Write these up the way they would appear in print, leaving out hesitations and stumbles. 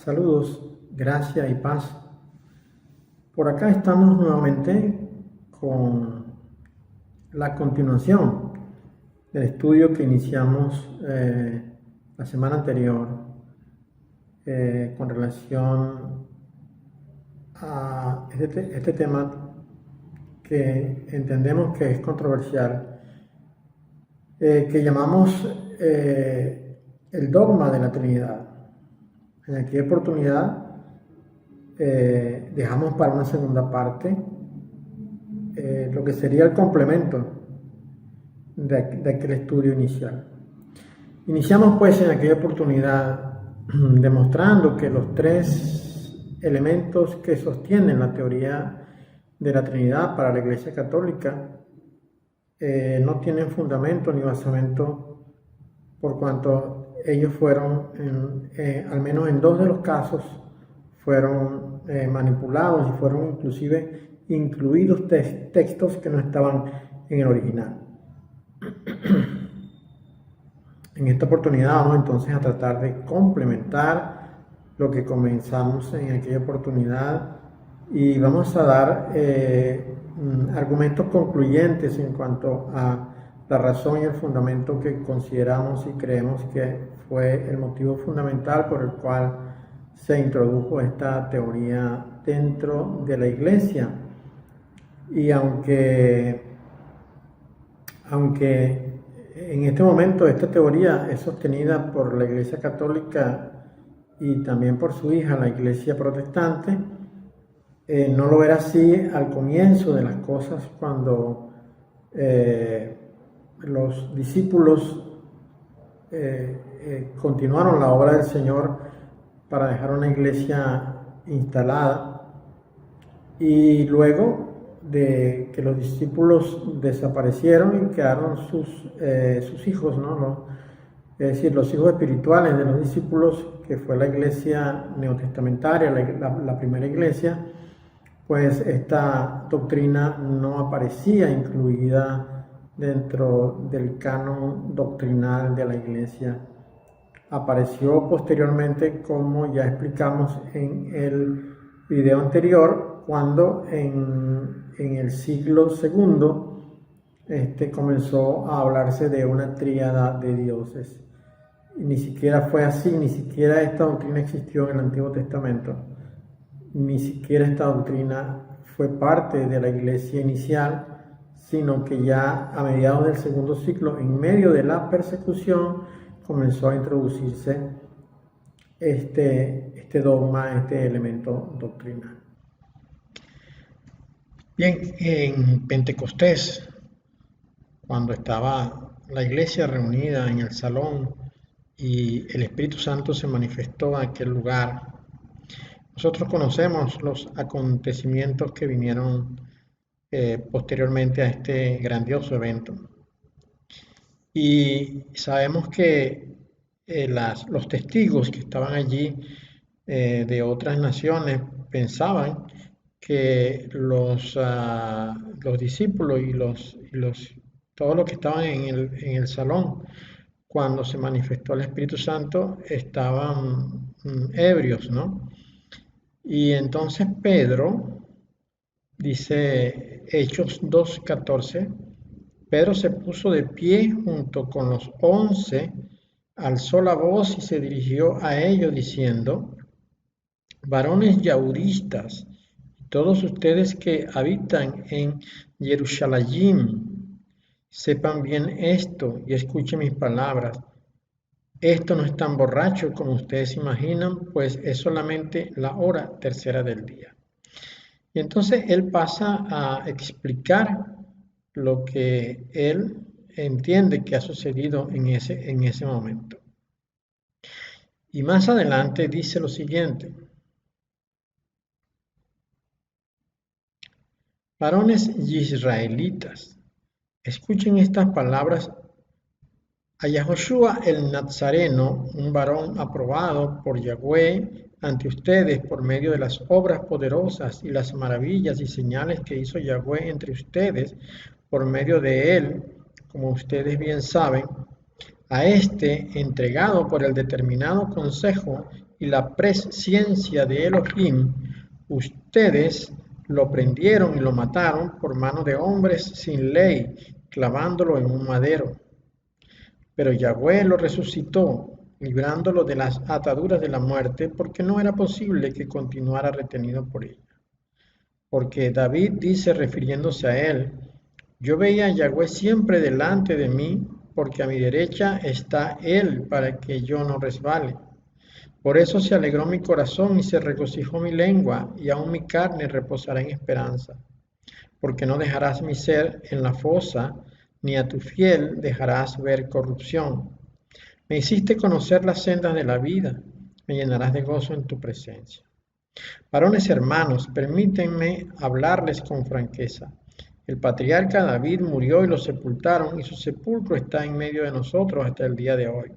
Saludos, gracia y paz. Por acá estamos nuevamente con la continuación del estudio que iniciamos la semana anterior con relación a este tema que entendemos que es controversial, que llamamos el dogma de la Trinidad. En aquella oportunidad dejamos para una segunda parte lo que sería el complemento de aquel estudio inicial. Iniciamos pues en aquella oportunidad demostrando que los tres elementos que sostienen la teoría de la Trinidad para la Iglesia Católica no tienen fundamento ni basamento, por cuanto ellos fueron, al menos en dos de los casos, fueron manipulados y fueron inclusive incluidos textos que no estaban en el original. En esta oportunidad vamos entonces a tratar de complementar lo que comenzamos en aquella oportunidad y vamos a dar argumentos concluyentes en cuanto a la razón y el fundamento que consideramos y creemos que fue el motivo fundamental por el cual se introdujo esta teoría dentro de la Iglesia. Y aunque en este momento esta teoría es sostenida por la Iglesia Católica y también por su hija, la Iglesia Protestante, no lo era así al comienzo de las cosas, cuando los discípulos continuaron la obra del Señor para dejar una iglesia instalada, y luego de que los discípulos desaparecieron y quedaron sus hijos, ¿no? Es decir, los hijos espirituales de los discípulos, que fue la iglesia neotestamentaria, la primera iglesia, pues esta doctrina no aparecía incluida dentro del canon doctrinal de la Iglesia. Apareció posteriormente, como ya explicamos en el video anterior, cuando en el siglo II comenzó a hablarse de una tríada de dioses. Y ni siquiera fue así, ni siquiera esta doctrina existió en el Antiguo Testamento, ni siquiera esta doctrina fue parte de la Iglesia inicial, sino que ya a mediados del segundo siglo, en medio de la persecución, comenzó a introducirse este dogma, este elemento doctrinal. Bien, en Pentecostés, cuando estaba la iglesia reunida en el salón y el Espíritu Santo se manifestó en aquel lugar, nosotros conocemos los acontecimientos que vinieron posteriormente a este grandioso evento. Y sabemos que los testigos que estaban allí de otras naciones pensaban que los discípulos y todos los que estaban en el salón, cuando se manifestó el Espíritu Santo, estaban ebrios, ¿no? Y entonces Pedro, dice Hechos 2:14, Pedro se puso de pie junto con los 11, alzó la voz y se dirigió a ellos diciendo: varones yaudistas, todos ustedes que habitan en Jerusalén, sepan bien esto y escuchen mis palabras. Esto no es tan borracho como ustedes imaginan, pues es solamente la hora tercera del día. Y entonces él pasa a explicar lo que él entiende que ha sucedido en ese momento. Y más adelante dice lo siguiente: varones israelitas, escuchen estas palabras. A Yahoshua el Nazareno, un varón aprobado por Yahweh ante ustedes por medio de las obras poderosas y las maravillas y señales que hizo Yahweh entre ustedes por medio de él, como ustedes bien saben, a este entregado por el determinado consejo y la presciencia de Elohim, ustedes lo prendieron y lo mataron por mano de hombres sin ley, clavándolo en un madero. Pero Yahweh lo resucitó, librándolo de las ataduras de la muerte, porque no era posible que continuara retenido por ella. Porque David dice, refiriéndose a él, yo veía a Yahweh siempre delante de mí, porque a mi derecha está él para que yo no resbale. Por eso se alegró mi corazón y se regocijó mi lengua, y aún mi carne reposará en esperanza. Porque no dejarás mi ser en la fosa, ni a tu fiel dejarás ver corrupción. Me hiciste conocer las sendas de la vida, me llenarás de gozo en tu presencia. Varones hermanos, permítanme hablarles con franqueza. El patriarca David murió y lo sepultaron, y su sepulcro está en medio de nosotros hasta el día de hoy.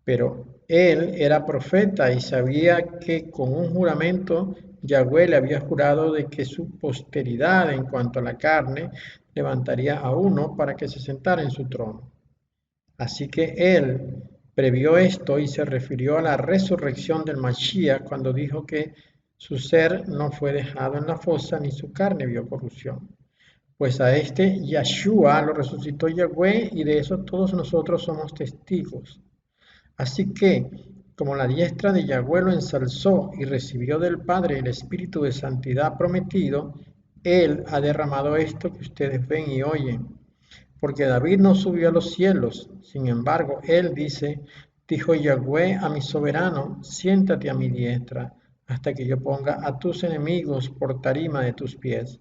Pero él era profeta y sabía que con un juramento Yahweh le había jurado de que su posteridad en cuanto a la carne levantaría a uno para que se sentara en su trono. Así que él previó esto y se refirió a la resurrección del Mashiach cuando dijo que su ser no fue dejado en la fosa ni su carne vio corrupción. Pues a este Yahshua lo resucitó Yahweh y de eso todos nosotros somos testigos. Así que, como la diestra de Yahweh lo ensalzó y recibió del Padre el Espíritu de santidad prometido, Él ha derramado esto que ustedes ven y oyen. Porque David no subió a los cielos, sin embargo, Él dice, dijo Yahweh a mi soberano, siéntate a mi diestra, hasta que yo ponga a tus enemigos por tarima de tus pies.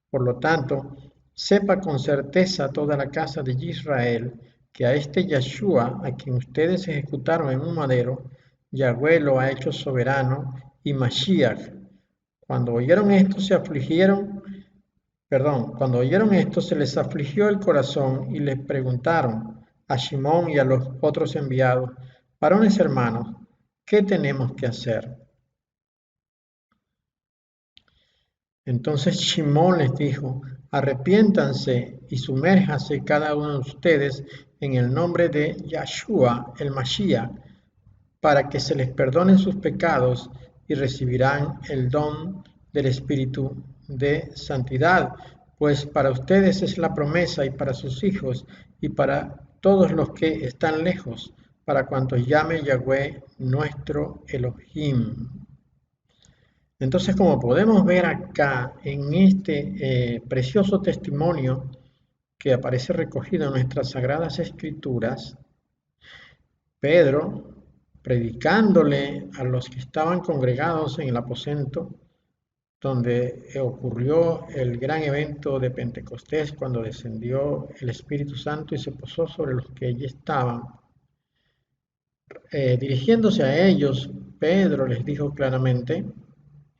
Por lo tanto, sepa con certeza toda la casa de Israel, que a este Yahshua, a quien ustedes ejecutaron en un madero, Yahweh lo ha hecho soberano y Mashiach. Cuando oyeron esto cuando oyeron esto se les afligió el corazón y les preguntaron a Shimón y a los otros enviados, varones hermanos, ¿qué tenemos que hacer? Entonces Shimón les dijo, arrepiéntanse y sumérjase cada uno de ustedes en el nombre de Yahshua, el Mashiach, para que se les perdonen sus pecados y recibirán el don del Espíritu de santidad, pues para ustedes es la promesa y para sus hijos y para todos los que están lejos, para cuantos llame Yahweh nuestro Elohim. Entonces, como podemos ver acá en este precioso testimonio que aparece recogido en nuestras Sagradas Escrituras, Pedro, predicándole a los que estaban congregados en el aposento, donde ocurrió el gran evento de Pentecostés, cuando descendió el Espíritu Santo y se posó sobre los que allí estaban. Dirigiéndose a ellos, Pedro les dijo claramente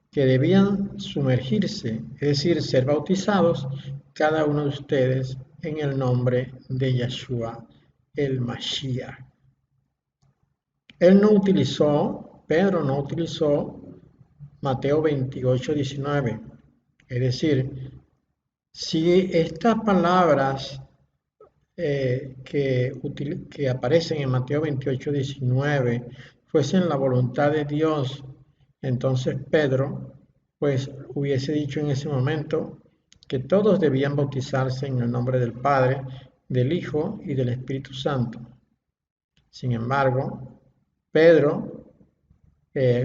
que debían sumergirse, es decir, ser bautizados cada uno de ustedes en el nombre de Yahshua, el Mashiach. Pedro no utilizó Mateo 28, 19. Es decir, si estas palabras que aparecen en Mateo 28, 19 fuesen la voluntad de Dios, entonces Pedro pues hubiese dicho en ese momento que todos debían bautizarse en el nombre del Padre, del Hijo y del Espíritu Santo. Sin embargo, Pedro,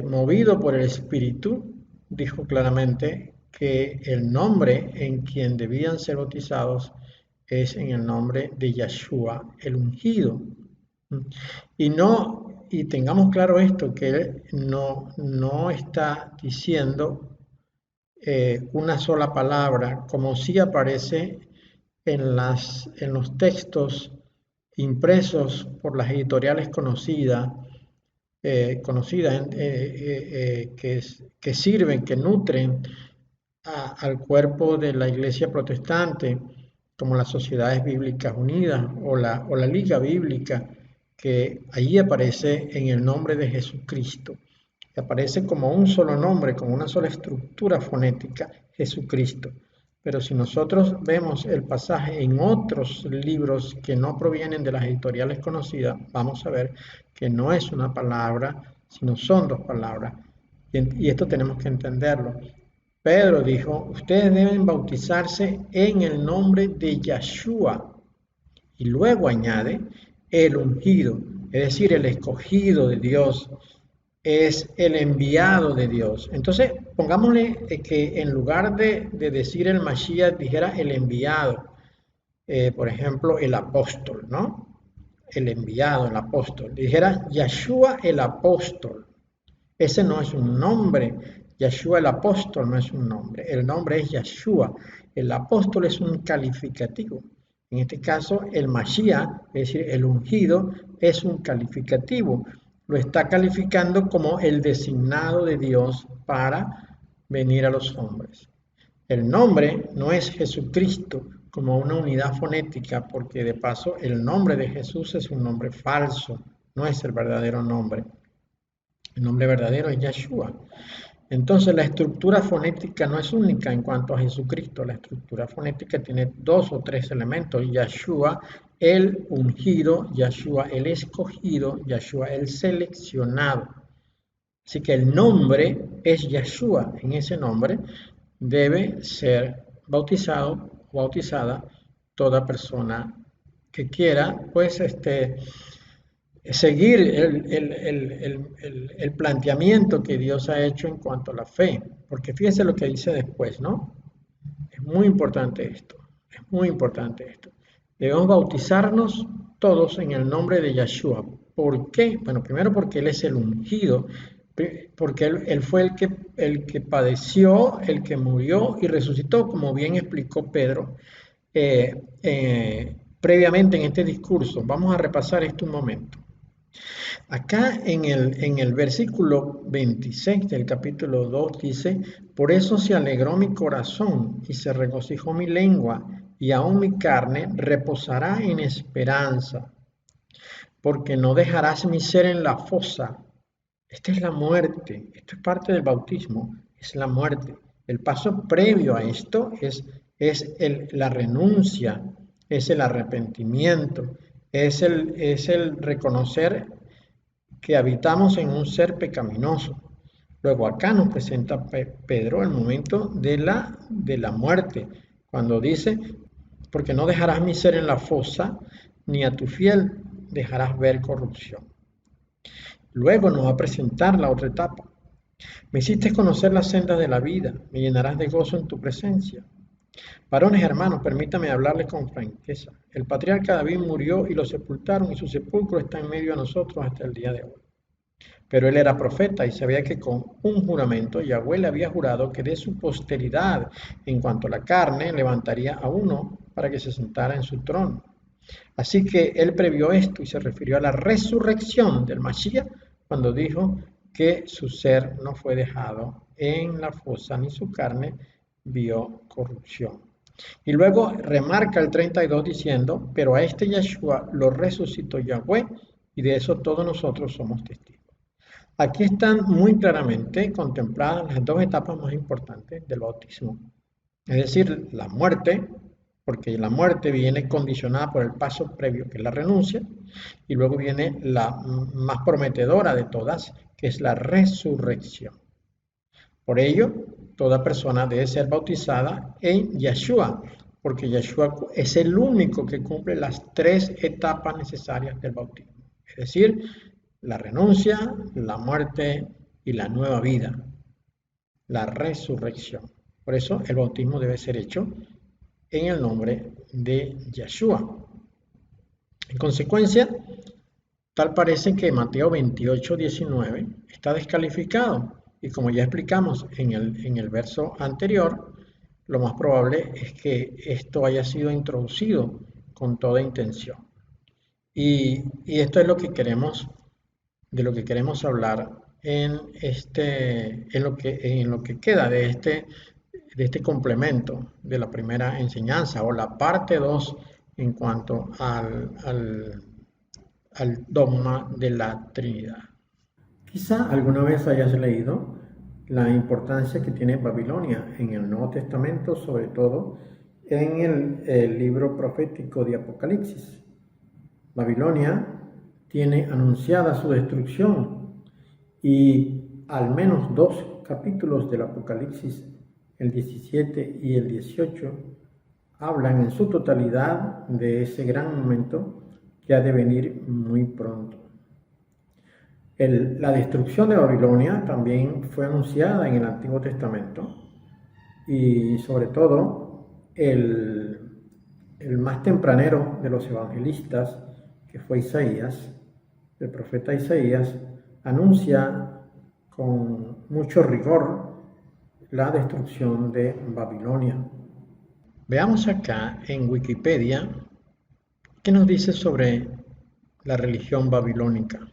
movido por el Espíritu, dijo claramente que el nombre en quien debían ser bautizados es en el nombre de Yahshua, el ungido. Y tengamos claro esto, que él no está diciendo una sola palabra, como sí aparece en los textos impresos por las editoriales conocidas, que sirven, que nutren al cuerpo de la Iglesia protestante, como las Sociedades Bíblicas Unidas o la Liga Bíblica, que allí aparece en el nombre de Jesucristo. Aparece como un solo nombre, como una sola estructura fonética, Jesucristo. Pero si nosotros vemos el pasaje en otros libros que no provienen de las editoriales conocidas, vamos a ver que no es una palabra sino son dos palabras. Y esto tenemos que entenderlo. Pedro dijo, ustedes deben bautizarse en el nombre de Yeshua. Y luego añade, el ungido, es decir, el escogido de Dios, es el enviado de Dios. Entonces, pongámosle que en lugar de decir el Mashiach, dijera el enviado. Por ejemplo, el apóstol, ¿no? El enviado, el apóstol. Dijera Yeshua el apóstol. Ese no es un nombre. Yeshua el apóstol no es un nombre. El nombre es Yeshua. El apóstol es un calificativo. En este caso, el Mashiach, es decir, el ungido, es un calificativo. Lo está calificando como el designado de Dios para venir a los hombres. El nombre no es Jesucristo como una unidad fonética, porque de paso el nombre de Jesús es un nombre falso, no es el verdadero nombre. El nombre verdadero es Yeshua. Entonces la estructura fonética no es única en cuanto a Jesucristo. La estructura fonética tiene dos o tres elementos. Yeshua, el ungido, Yeshua, el escogido, Yeshua, el seleccionado. Así que el nombre es Yeshua. En ese nombre debe ser bautizado o bautizada toda persona que quiera, pues, seguir el planteamiento que Dios ha hecho en cuanto a la fe. Porque fíjense lo que dice después, ¿no? Es muy importante esto, es muy importante esto. Debemos bautizarnos todos en el nombre de Yeshua. ¿Por qué? Bueno, primero porque Él es el ungido, porque Él fue el que padeció, el que murió y resucitó, como bien explicó Pedro previamente en este discurso. Vamos a repasar esto un momento. Acá en el versículo 26 del capítulo 2 dice, por eso se alegró mi corazón y se regocijó mi lengua y aún mi carne reposará en esperanza, porque no dejarás mi ser en la fosa. Esta es la muerte, esto es parte del bautismo, es la muerte. El paso previo a esto es la renuncia, es el arrepentimiento, es el reconocer que habitamos en un ser pecaminoso. Luego acá nos presenta Pedro el momento de la muerte, cuando dice, porque no dejarás mi ser en la fosa, ni a tu fiel dejarás ver corrupción. Luego nos va a presentar la otra etapa. Me hiciste conocer las sendas de la vida, me llenarás de gozo en tu presencia. Varones hermanos, permítame hablarles con franqueza. El patriarca David murió y lo sepultaron y su sepulcro está en medio de nosotros hasta el día de hoy. Pero él era profeta y sabía que con un juramento Yahweh le había jurado que de su posteridad, en cuanto a la carne, levantaría a uno para que se sentara en su trono. Así que él previó esto y se refirió a la resurrección del Mashiach cuando dijo que su ser no fue dejado en la fosa ni su carne vio corrupción. Y luego remarca el 32 diciendo, pero a este Yeshua lo resucitó Yahweh y de eso todos nosotros somos testigos. Aquí están muy claramente contempladas las dos etapas más importantes del bautismo, es decir, la muerte, porque la muerte viene condicionada por el paso previo, que es la renuncia, y luego viene la más prometedora de todas, que es la resurrección. Por ello, toda persona debe ser bautizada en Yeshua, porque Yeshua es el único que cumple las tres etapas necesarias del bautismo, es decir, la renuncia, la muerte y la nueva vida, la resurrección. Por eso el bautismo debe ser hecho en el nombre de Yeshua. En consecuencia, tal parece que Mateo 28:19 está descalificado. Y como ya explicamos en el verso anterior, lo más probable es que esto haya sido introducido con toda intención. Y esto es de lo que queremos hablar en lo que queda de este complemento de la primera enseñanza o la parte 2 en cuanto al dogma de la Trinidad. Quizá alguna vez hayas leído la importancia que tiene Babilonia en el Nuevo Testamento, sobre todo en el libro profético de Apocalipsis. Babilonia tiene anunciada su destrucción y al menos 2 capítulos del Apocalipsis, el 17 y el 18, hablan en su totalidad de ese gran momento que ha de venir muy pronto. La destrucción de Babilonia también fue anunciada en el Antiguo Testamento y sobre todo el más tempranero de los evangelistas, que fue Isaías, el profeta Isaías, anuncia con mucho rigor la destrucción de Babilonia. Veamos acá en Wikipedia qué nos dice sobre la religión babilónica.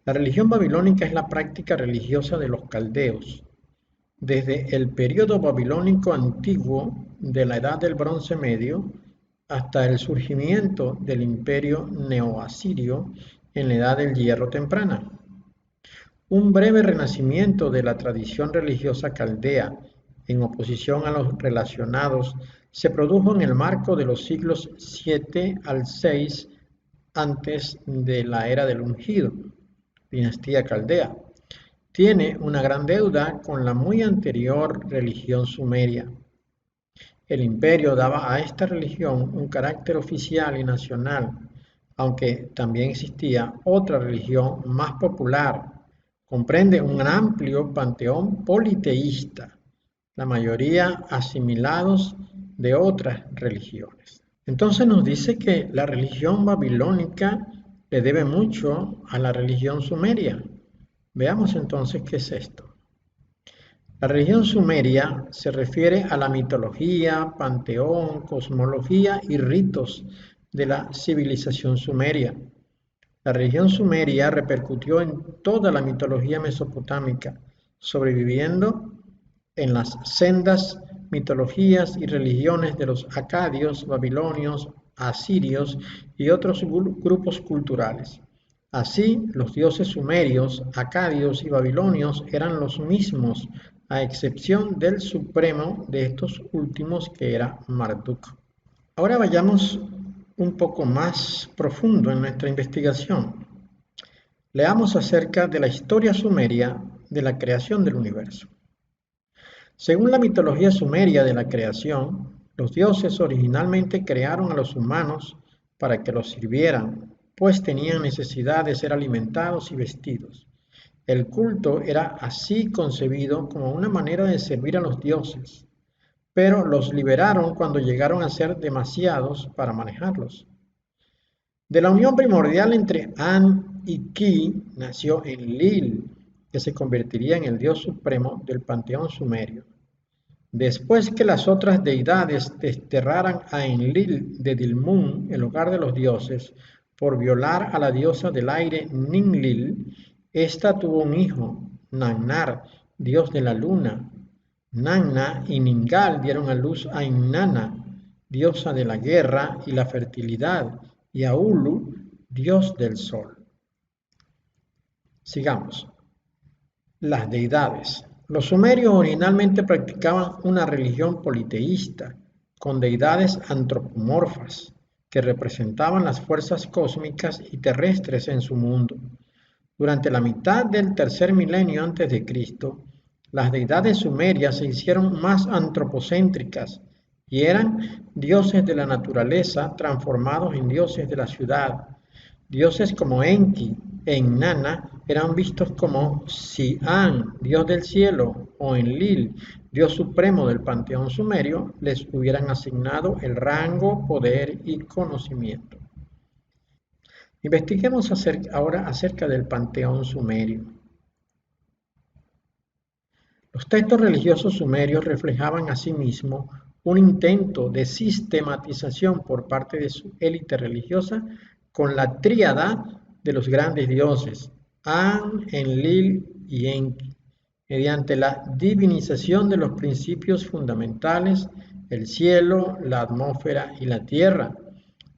La religión babilónica es la práctica religiosa de los caldeos. Desde el período babilónico antiguo de la Edad del Bronce Medio hasta el surgimiento del imperio neoasirio en la Edad del Hierro temprana. Un breve renacimiento de la tradición religiosa caldea, en oposición a los relacionados, se produjo en el marco de los siglos 7 al 6 antes de la era del ungido, dinastía caldea. Tiene una gran deuda con la muy anterior religión sumeria. El imperio daba a esta religión un carácter oficial y nacional, aunque también existía otra religión más popular. Comprende un amplio panteón politeísta, la mayoría asimilados de otras religiones. Entonces nos dice que la religión babilónica le debe mucho a la religión sumeria. Veamos entonces qué es esto. La religión sumeria se refiere a la mitología, panteón, cosmología y ritos de la civilización sumeria. La religión sumeria repercutió en toda la mitología mesopotámica, sobreviviendo en las sendas mitologías y religiones de los acadios, babilonios, asirios y otros grupos culturales. Así, los dioses sumerios, acadios y babilonios eran los mismos, a excepción del supremo de estos últimos, que era Marduk. Ahora vayamos un poco más profundo en nuestra investigación. Leamos acerca de la historia sumeria de la creación del universo. Según la mitología sumeria de la creación, los dioses originalmente crearon a los humanos para que los sirvieran, pues tenían necesidad de ser alimentados y vestidos. El culto era así concebido como una manera de servir a los dioses, pero los liberaron cuando llegaron a ser demasiados para manejarlos. De la unión primordial entre An y Ki nació Enlil, que se convertiría en el dios supremo del panteón sumerio. Después que las otras deidades desterraran a Enlil de Dilmun, el hogar de los dioses, por violar a la diosa del aire Ninlil, ésta tuvo un hijo, Nannar, dios de la luna. Nanna y Ningal dieron a luz a Inanna, diosa de la guerra y la fertilidad, y a Ulu, dios del sol. Sigamos. Las deidades. Los sumerios originalmente practicaban una religión politeísta, con deidades antropomorfas, que representaban las fuerzas cósmicas y terrestres en su mundo. Durante la mitad del tercer milenio antes de Cristo, las deidades sumerias se hicieron más antropocéntricas y eran dioses de la naturaleza transformados en dioses de la ciudad. Dioses como Enki e Inanna eran vistos como Si-An, dios del cielo, o Enlil, dios supremo del panteón sumerio, les hubieran asignado el rango, poder y conocimiento. Investiguemos ahora acerca del panteón sumerio. Los textos religiosos sumerios reflejaban asimismo un intento de sistematización por parte de su élite religiosa con la tríada de los grandes dioses, An, Enlil y Enki, mediante la divinización de los principios fundamentales, el cielo, la atmósfera y la tierra,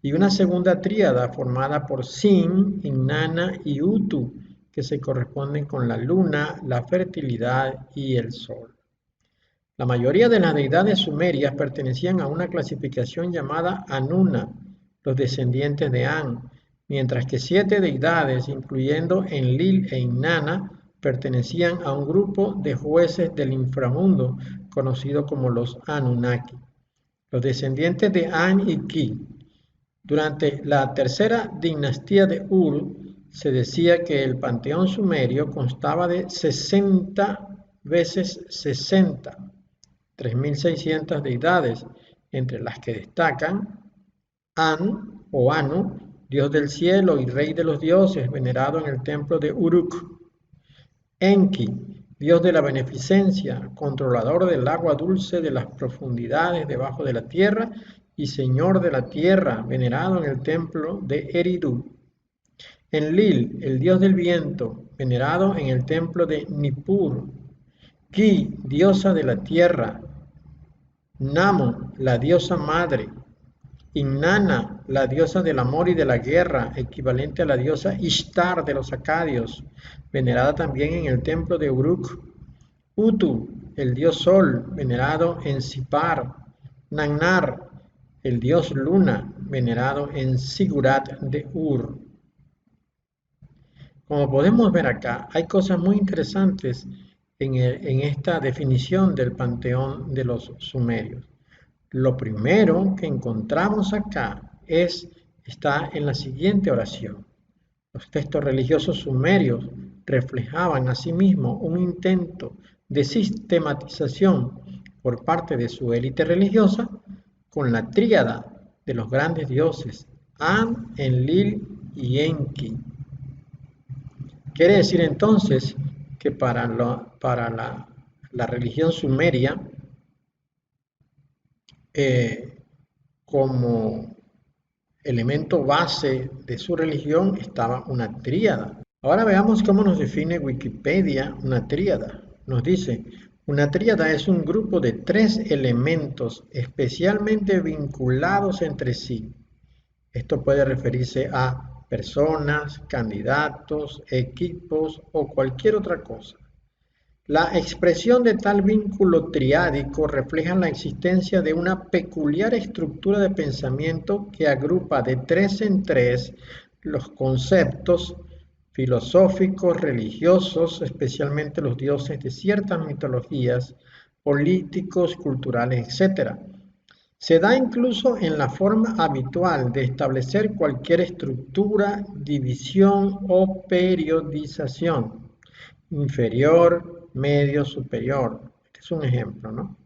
y una segunda tríada formada por Sin, Inanna y Utu, que se corresponden con la luna, la fertilidad y el sol. La mayoría de las deidades sumerias pertenecían a una clasificación llamada Anuna, los descendientes de An, mientras que 7 deidades, incluyendo Enlil e Inanna, pertenecían a un grupo de jueces del inframundo conocido como los Anunnaki, los descendientes de An y Ki. Durante la tercera dinastía de Ur, se decía que el panteón sumerio constaba de 60 veces 60, 3600 deidades, entre las que destacan An o Anu, dios del cielo y rey de los dioses, venerado en el templo de Uruk. Enki, dios de la beneficencia, controlador del agua dulce de las profundidades debajo de la tierra y señor de la tierra, venerado en el templo de Eridu. Enlil, el dios del viento, venerado en el templo de Nippur. Ki, diosa de la tierra. Namu, la diosa madre. Inanna, la diosa del amor y de la guerra, equivalente a la diosa Ishtar de los acadios, venerada también en el templo de Uruk. Utu, el dios sol, venerado en Sipar. Nannar, el dios luna, venerado en Sigurat de Ur. Como podemos ver acá, hay cosas muy interesantes en esta definición del panteón de los sumerios. Lo primero que encontramos acá está en la siguiente oración. Los textos religiosos sumerios reflejaban asimismo un intento de sistematización por parte de su élite religiosa con la tríada de los grandes dioses An, Enlil y Enki. Quiere decir entonces que para la religión sumeria, como elemento base de su religión estaba una tríada. Ahora veamos cómo nos define Wikipedia una tríada. Nos dice, una tríada es un grupo de 3 elementos especialmente vinculados entre sí. Esto puede referirse a personas, candidatos, equipos o cualquier otra cosa. La expresión de tal vínculo triádico refleja la existencia de una peculiar estructura de pensamiento que agrupa de 3 en 3 los conceptos filosóficos, religiosos, especialmente los dioses de ciertas mitologías, políticos, culturales, etc. Se da incluso en la forma habitual de establecer cualquier estructura, división o periodización, inferior, medio, superior. Este es un ejemplo, ¿no?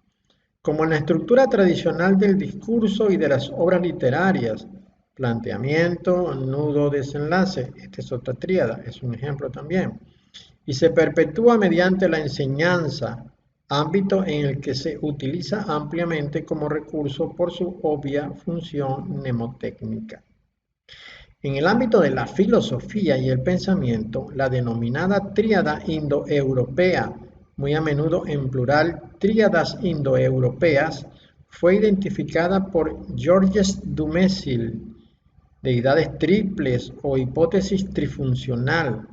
Como en la estructura tradicional del discurso y de las obras literarias, planteamiento, nudo, desenlace. Esta es otra tríada, es un ejemplo también. Y se perpetúa mediante la enseñanza, ámbito en el que se utiliza ampliamente como recurso por su obvia función mnemotécnica. En el ámbito de la filosofía y el pensamiento, la denominada tríada indoeuropea, muy a menudo en plural tríadas indoeuropeas, fue identificada por Georges Dumézil, deidades triples o hipótesis trifuncional.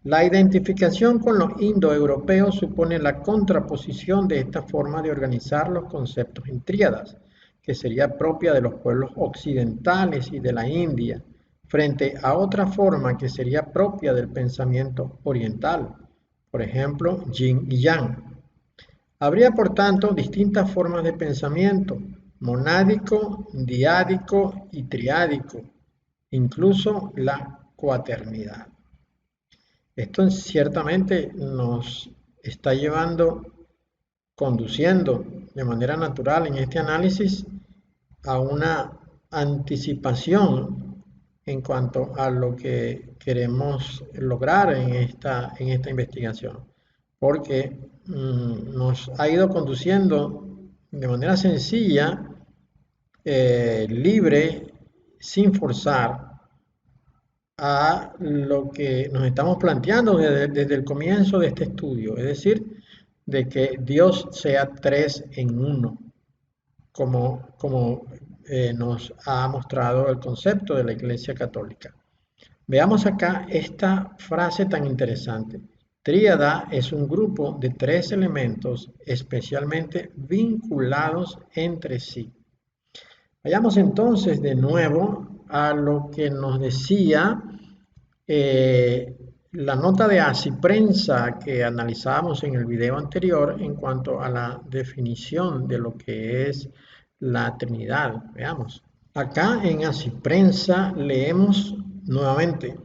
La identificación con los indoeuropeos supone la contraposición de esta forma de organizar los conceptos en tríadas, que sería propia de los pueblos occidentales y de la India, frente a otra forma que sería propia del pensamiento oriental, por ejemplo, yin y yang. Habría, por tanto, distintas formas de pensamiento, monádico, diádico y triádico, incluso la cuaternidad. Esto ciertamente nos está conduciendo de manera natural en este análisis a una anticipación en cuanto a lo que queremos lograr en esta investigación, porque nos ha ido conduciendo de manera sencilla, libre, sin forzar, a lo que nos estamos planteando desde el comienzo de este estudio, es decir, de que Dios sea 3 en 1, como nos ha mostrado el concepto de la Iglesia Católica. Veamos acá esta frase tan interesante. Tríada es un grupo de 3 elementos especialmente vinculados entre sí. Vayamos entonces de nuevo a lo que nos decía eh, la nota de Asiprensa que analizábamos en el video anterior en cuanto a la definición de lo que es la Trinidad. Veamos. Acá en Asiprensa leemos nuevamente.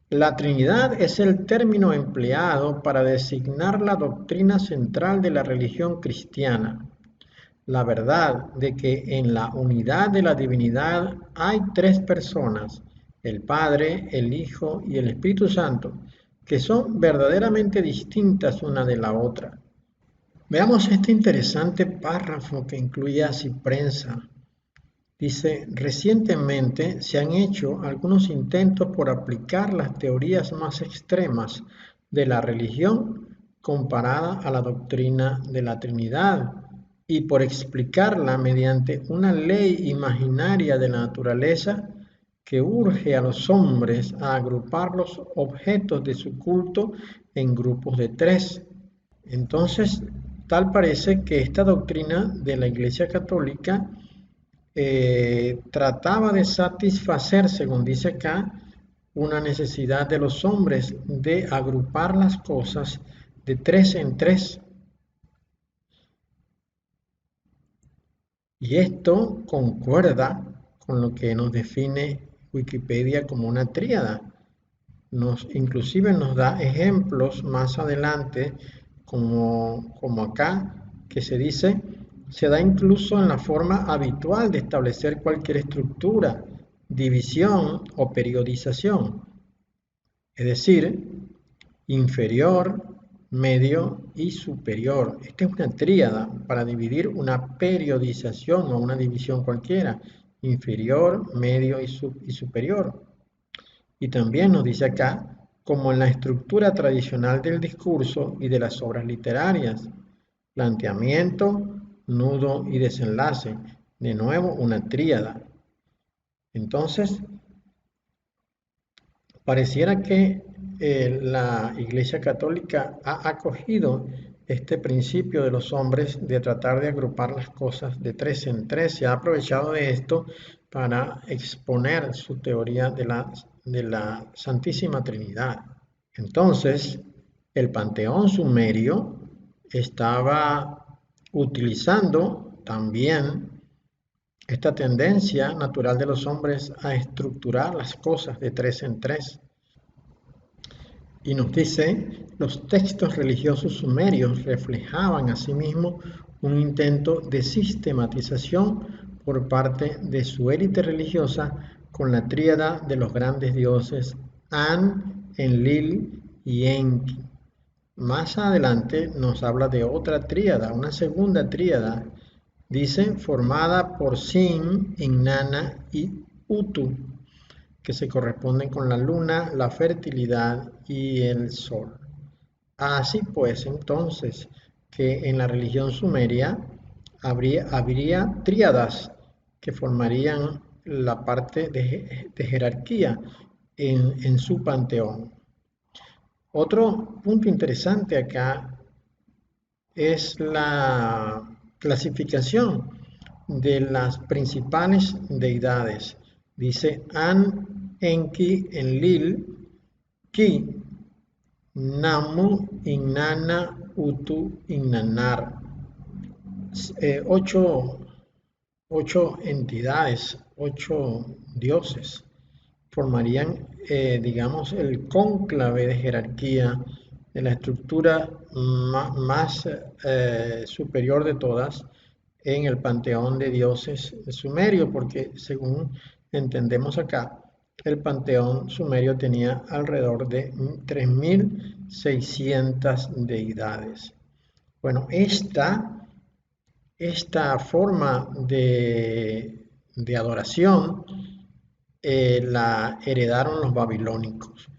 La Trinidad es el término empleado para designar la doctrina central de la religión cristiana. La verdad de que en la unidad de la divinidad hay tres personas, el Padre, el Hijo y el Espíritu Santo, que son verdaderamente distintas una de la otra. Veamos este interesante párrafo que incluye así prensa. Dice, recientemente se han hecho algunos intentos por aplicar las teorías más extremas de la religión comparada a la doctrina de la Trinidad y por explicarla mediante una ley imaginaria de la naturaleza que urge a los hombres a agrupar los objetos de su culto en grupos de tres. Entonces, tal parece que esta doctrina de la Iglesia Católica trataba de satisfacer, según dice acá, una necesidad de los hombres de agrupar las cosas de tres en tres. Y esto concuerda con lo que nos define Wikipedia como una tríada. Inclusive nos da ejemplos más adelante, como acá, que se dice, se da incluso en la forma habitual de establecer cualquier estructura, división o periodización, es decir, inferior, medio y superior. Esta es una tríada para dividir una periodización o una división cualquiera, inferior, medio y superior. Y también nos dice acá, como en la estructura tradicional del discurso y de las obras literarias, planteamiento, nudo y desenlace. De nuevo, una tríada. Entonces, pareciera que la Iglesia Católica ha acogido este principio de los hombres de tratar de agrupar las cosas de tres en tres. Se ha aprovechado de esto para exponer su teoría de la Santísima Trinidad. Entonces, el panteón sumerio estaba utilizando también esta tendencia natural de los hombres a estructurar las cosas de tres en tres. Y nos dice, los textos religiosos sumerios reflejaban asimismo un intento de sistematización por parte de su élite religiosa con la tríada de los grandes dioses An, Enlil y Enki. Más adelante nos habla de otra tríada, una segunda tríada, dice, formada por Sin, Inanna y Utu, que se corresponden con la luna, la fertilidad y el sol. Así pues, entonces, que en la religión sumeria habría tríadas que formarían la parte de jerarquía en su panteón. Otro punto interesante acá es la clasificación de las principales deidades. Dice An, Enki, Enlil, Ki, Namu, Inanna, Utu, Inannar. Ocho entidades, 8 dioses formarían, digamos, el cónclave de jerarquía de la estructura más superior de todas en el panteón de dioses sumerio, porque según entendemos acá, el panteón sumerio tenía alrededor de 3.600 deidades. Bueno, esta forma de adoración la heredaron los babilónicos.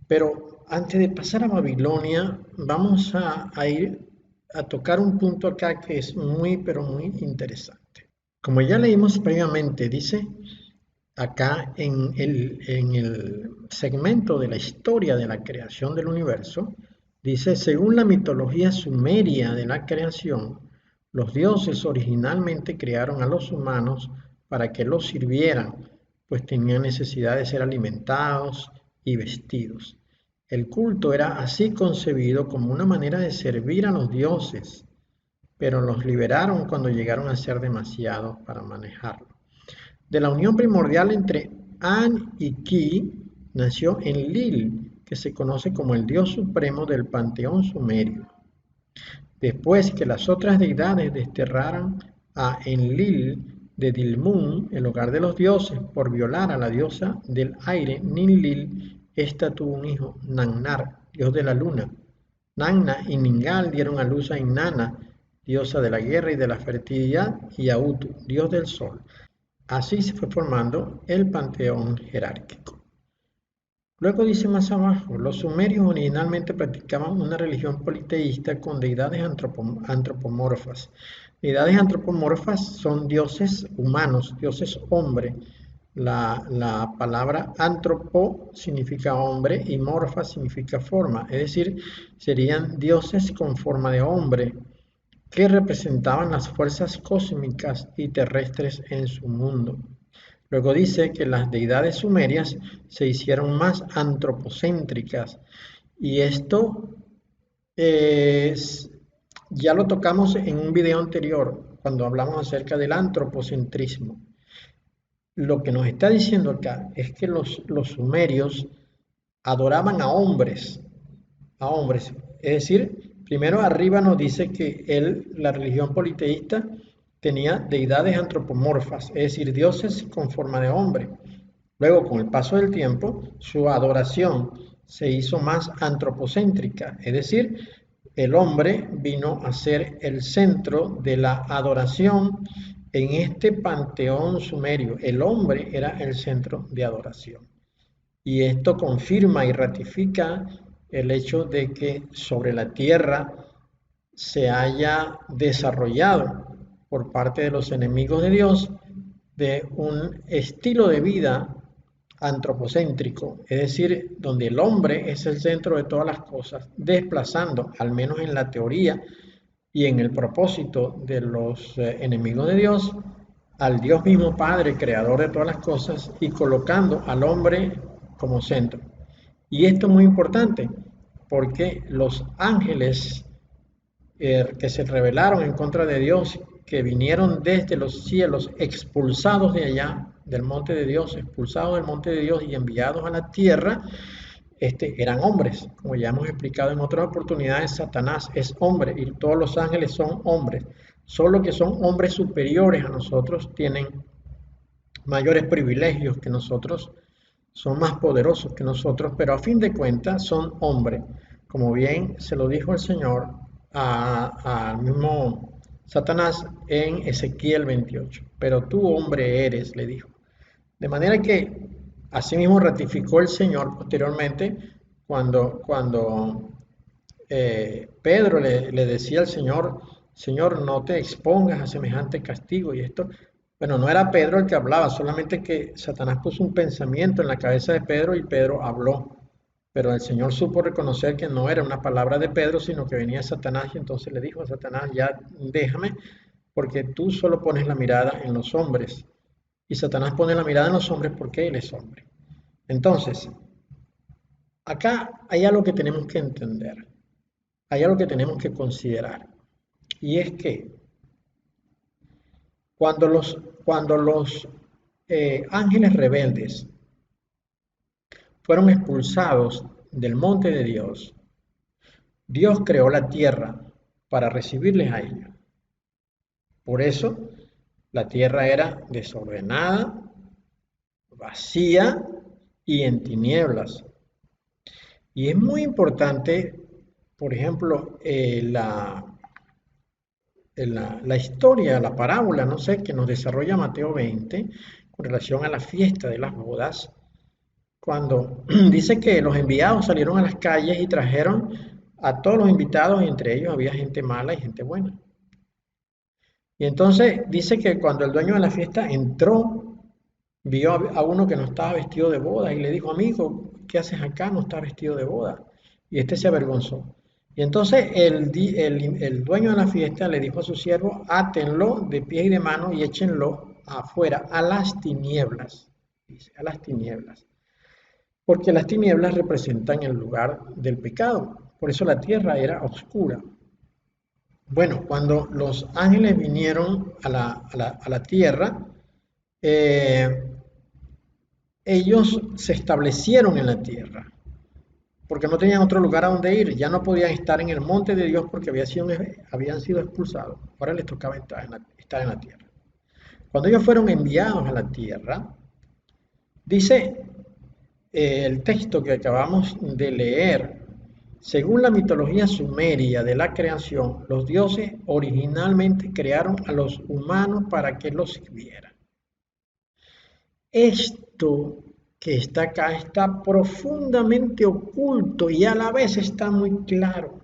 Pero antes de pasar a Babilonia, vamos a ir a tocar un punto acá que es muy, pero muy interesante. Como ya leímos previamente, dice acá en el segmento de la historia de la creación del universo, dice, según la mitología sumeria de la creación, los dioses originalmente crearon a los humanos para que los sirvieran, pues tenían necesidad de ser alimentados y vestidos. El culto era así concebido como una manera de servir a los dioses, pero los liberaron cuando llegaron a ser demasiados para manejarlo. De la unión primordial entre An y Ki nació Enlil, que se conoce como el dios supremo del panteón sumerio. Después que las otras deidades desterraran a Enlil de Dilmun, el hogar de los dioses, por violar a la diosa del aire Ninlil, ésta tuvo un hijo, Nannar, dios de la luna. Nanna y Ningal dieron a luz a Inanna, diosa de la guerra y de la fertilidad, y a Utu, dios del sol. Así se fue formando el panteón jerárquico. Luego dice más abajo, los sumerios originalmente practicaban una religión politeísta con deidades antropomorfas. Deidades antropomorfas son dioses humanos, dioses hombre. La palabra antropo significa hombre y morfa significa forma, es decir, serían dioses con forma de hombre que representaban las fuerzas cósmicas y terrestres en su mundo. Luego dice que las deidades sumerias se hicieron más antropocéntricas y esto ya lo tocamos en un video anterior cuando hablamos acerca del antropocentrismo. Lo que nos está diciendo acá es que los sumerios adoraban a hombres, es decir, primero arriba nos dice que la religión politeísta tenía deidades antropomorfas, es decir, dioses con forma de hombre. Luego, con el paso del tiempo, su adoración se hizo más antropocéntrica, es decir, el hombre vino a ser el centro de la adoración en este panteón sumerio. El hombre era el centro de adoración. Y esto confirma y ratifica el hecho de que sobre la tierra se haya desarrollado por parte de los enemigos de Dios de un estilo de vida antropocéntrico, es decir, donde el hombre es el centro de todas las cosas, desplazando, al menos en la teoría y en el propósito de los enemigos de Dios, al Dios mismo Padre, creador de todas las cosas, y colocando al hombre como centro. Y esto es muy importante, porque los ángeles que se rebelaron en contra de Dios, que vinieron desde los cielos, expulsados de allá, del monte de Dios, expulsados del monte de Dios y enviados a la tierra, eran hombres. Como ya hemos explicado en otras oportunidades, Satanás es hombre y todos los ángeles son hombres. Solo que son hombres superiores a nosotros, tienen mayores privilegios que nosotros, son más poderosos que nosotros, pero a fin de cuentas son hombres. Como bien se lo dijo el Señor al mismo Satanás en Ezequiel 28. Pero tú hombre eres, le dijo. De manera que asimismo ratificó el Señor posteriormente cuando Pedro le decía al Señor, Señor, no te expongas a semejante castigo. Y esto, bueno, no era Pedro el que hablaba, solamente que Satanás puso un pensamiento en la cabeza de Pedro y Pedro habló. Pero el Señor supo reconocer que no era una palabra de Pedro, sino que venía Satanás y entonces le dijo a Satanás, ya déjame, porque tú solo pones la mirada en los hombres. Y Satanás pone la mirada en los hombres porque él es hombre. Entonces, acá hay algo que tenemos que entender, hay algo que tenemos que considerar. Y es que cuando los ángeles rebeldes fueron expulsados del monte de Dios, Dios creó la tierra para recibirles a ellos. Por eso la tierra era desordenada, vacía y en tinieblas. Y es muy importante, por ejemplo, la historia, la parábola, no sé, que nos desarrolla Mateo 20 con relación a la fiesta de las bodas, cuando dice que los enviados salieron a las calles y trajeron a todos los invitados y entre ellos había gente mala y gente buena. Y entonces dice que cuando el dueño de la fiesta entró, vio a uno que no estaba vestido de boda y le dijo, amigo, ¿qué haces acá? No estás vestido de boda. Y este se avergonzó. Y entonces el dueño de la fiesta le dijo a su siervo, átenlo de pie y de mano y échenlo afuera, a las tinieblas. dice, a las tinieblas. Porque las tinieblas representan el lugar del pecado. Por eso la tierra era oscura. Bueno, cuando los ángeles vinieron a la tierra, eh, ellos se establecieron en la tierra, porque no tenían otro lugar a donde ir, ya no podían estar en el monte de Dios porque habían sido expulsados, ahora les tocaba estar en la tierra. Cuando ellos fueron enviados a la tierra, dice el texto que acabamos de leer, según la mitología sumeria de la creación, los dioses originalmente crearon a los humanos para que los sirvieran. Esto que está acá está profundamente oculto y a la vez está muy claro.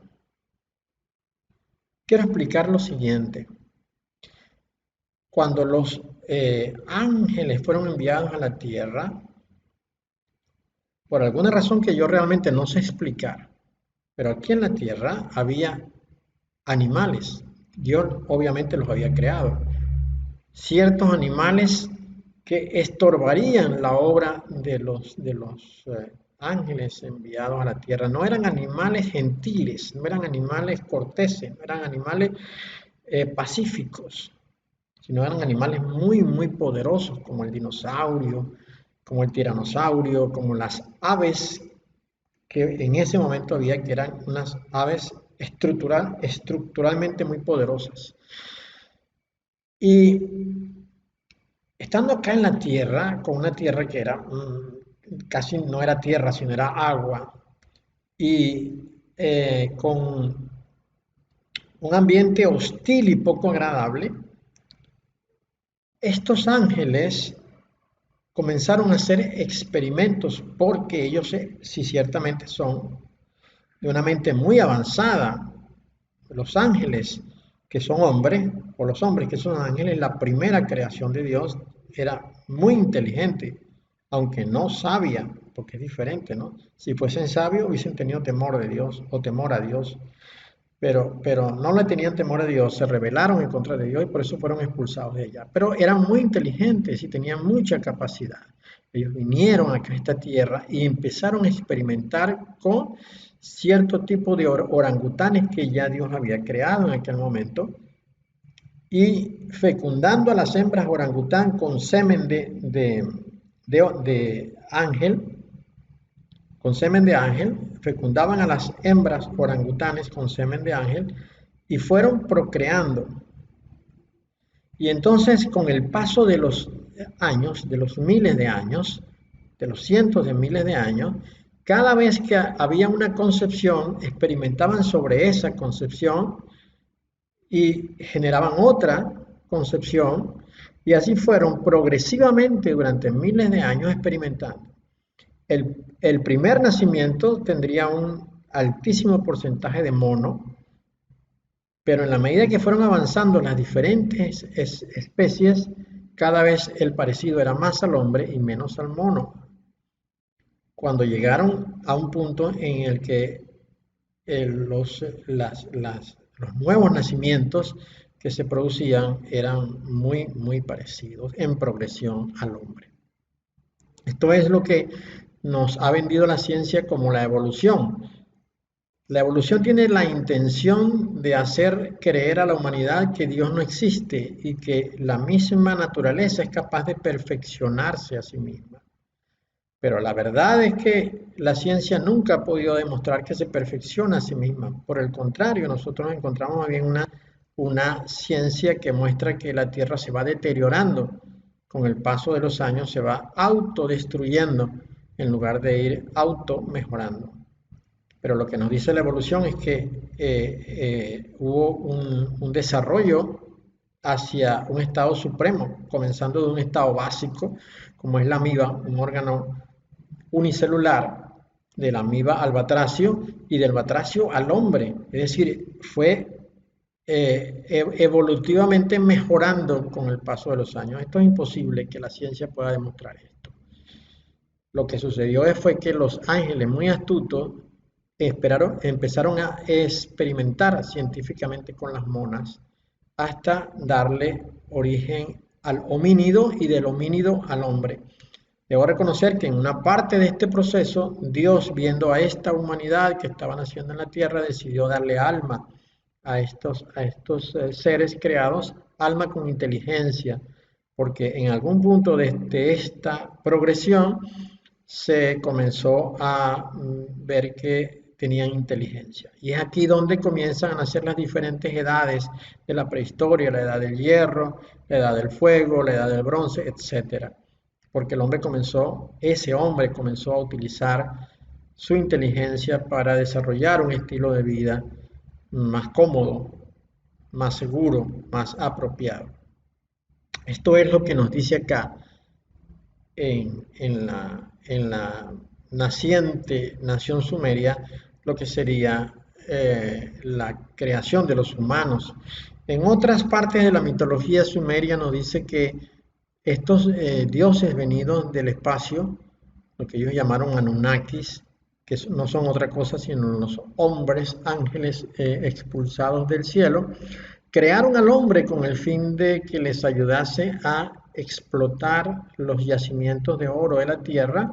Quiero explicar lo siguiente. Cuando los ángeles fueron enviados a la tierra, por alguna razón que yo realmente no sé explicar, pero aquí en la tierra había animales. Dios obviamente los había creado. Ciertos animales que estorbarían la obra de los ángeles enviados a la tierra. No eran animales gentiles, no eran animales corteses, no eran animales pacíficos, sino eran animales muy, muy poderosos, como el dinosaurio, como el tiranosaurio, como las aves que en ese momento había, que eran unas aves estructuralmente muy poderosas. Y estando acá en la tierra, con una tierra que era casi no era tierra, sino era agua, y con un ambiente hostil y poco agradable, estos ángeles comenzaron a hacer experimentos porque ellos sí ciertamente son de una mente muy avanzada. Los ángeles que son hombres, o los hombres que son ángeles, la primera creación de Dios era muy inteligente, aunque no sabia, porque es diferente, ¿no? Si fuesen sabios hubiesen tenido temor de Dios o temor a Dios, pero no le tenían temor a Dios, se rebelaron en contra de Dios y por eso fueron expulsados de ella. Pero eran muy inteligentes y tenían mucha capacidad. Ellos vinieron acá a esta tierra y empezaron a experimentar con cierto tipo de orangutanes que ya Dios había creado en aquel momento y fecundando a las hembras orangután con semen de ángel, con semen de ángel, fecundaban a las hembras orangutanes con semen de ángel y fueron procreando. Y entonces con el paso de los años, de los miles de años, de los cientos de miles de años, cada vez que había una concepción, experimentaban sobre esa concepción y generaban otra concepción y así fueron progresivamente durante miles de años experimentando. El primer nacimiento tendría un altísimo porcentaje de mono, pero en la medida que fueron avanzando las diferentes especies, cada vez el parecido era más al hombre y menos al mono. Cuando llegaron a un punto en el que los nuevos nacimientos que se producían eran muy, muy parecidos en progresión al hombre. Esto es lo que nos ha vendido la ciencia como la evolución. La evolución tiene la intención de hacer creer a la humanidad que Dios no existe y que la misma naturaleza es capaz de perfeccionarse a sí misma. Pero la verdad es que la ciencia nunca ha podido demostrar que se perfecciona a sí misma. Por el contrario, nosotros encontramos más bien una ciencia que muestra que la Tierra se va deteriorando. Con el paso de los años se va autodestruyendo en lugar de ir auto mejorando. Pero lo que nos dice la evolución es que hubo un desarrollo hacia un estado supremo, comenzando de un estado básico, como es la amiba, un órgano unicelular, de la amiba al batracio y del batracio al hombre. Es decir, fue evolutivamente mejorando con el paso de los años. Esto es imposible que la ciencia pueda demostrar esto. Lo que sucedió fue que los ángeles muy astutos empezaron a experimentar científicamente con las monas hasta darle origen al homínido y del homínido al hombre. Debo reconocer que en una parte de este proceso, Dios, viendo a esta humanidad que estaba naciendo en la tierra, decidió darle alma a estos seres creados, alma con inteligencia, porque en algún punto de esta progresión se comenzó a ver que tenían inteligencia. Y es aquí donde comienzan a nacer las diferentes edades de la prehistoria, la edad del hierro, la edad del fuego, la edad del bronce, etcétera. Porque ese hombre comenzó a utilizar su inteligencia para desarrollar un estilo de vida más cómodo, más seguro, más apropiado. Esto es lo que nos dice acá en la naciente nación sumeria, lo que sería la creación de los humanos. En otras partes de la mitología sumeria nos dice que estos dioses venidos del espacio, lo que ellos llamaron Anunnakis, que no son otra cosa sino los hombres ángeles expulsados del cielo, crearon al hombre con el fin de que les ayudase a explotar los yacimientos de oro de la tierra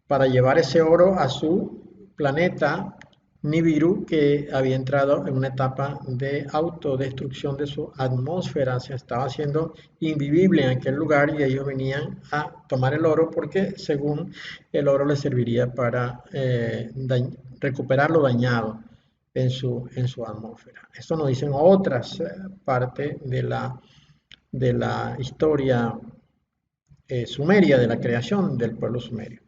para llevar ese oro a su planeta Nibiru, que había entrado en una etapa de autodestrucción de su atmósfera, se estaba haciendo invivible en aquel lugar y ellos venían a tomar el oro porque según el oro les serviría para recuperar lo dañado en su atmósfera. Esto nos dicen otras partes de la historia sumeria, de la creación del pueblo sumerio.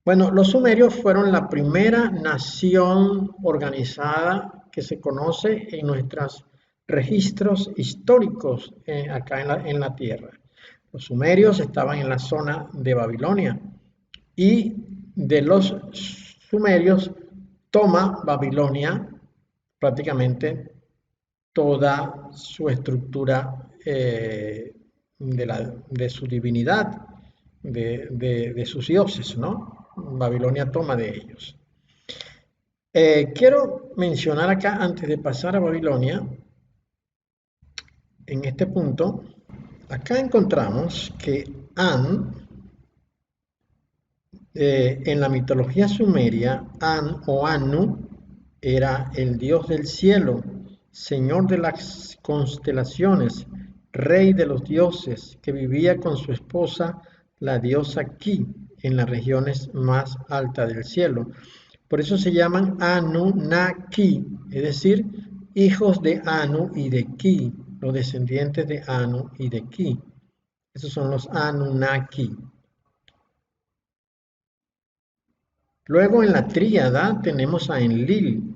Bueno, los sumerios fueron la primera nación organizada que se conoce en nuestros registros históricos acá en la tierra. Los sumerios estaban en la zona de Babilonia y de los sumerios toma Babilonia prácticamente toda su estructura de su divinidad, de sus dioses, ¿no? Babilonia toma de ellos. Quiero mencionar acá, antes de pasar a Babilonia, en este punto, acá encontramos que An, en la mitología sumeria, An o Anu era el dios del cielo, señor de las constelaciones, rey de los dioses, que vivía con su esposa, la diosa Ki, en las regiones más altas del cielo. Por eso se llaman Anunnaki, es decir, hijos de Anu y de Ki, los descendientes de Anu y de Ki. Esos son los Anunnaki. Luego en la tríada tenemos a Enlil.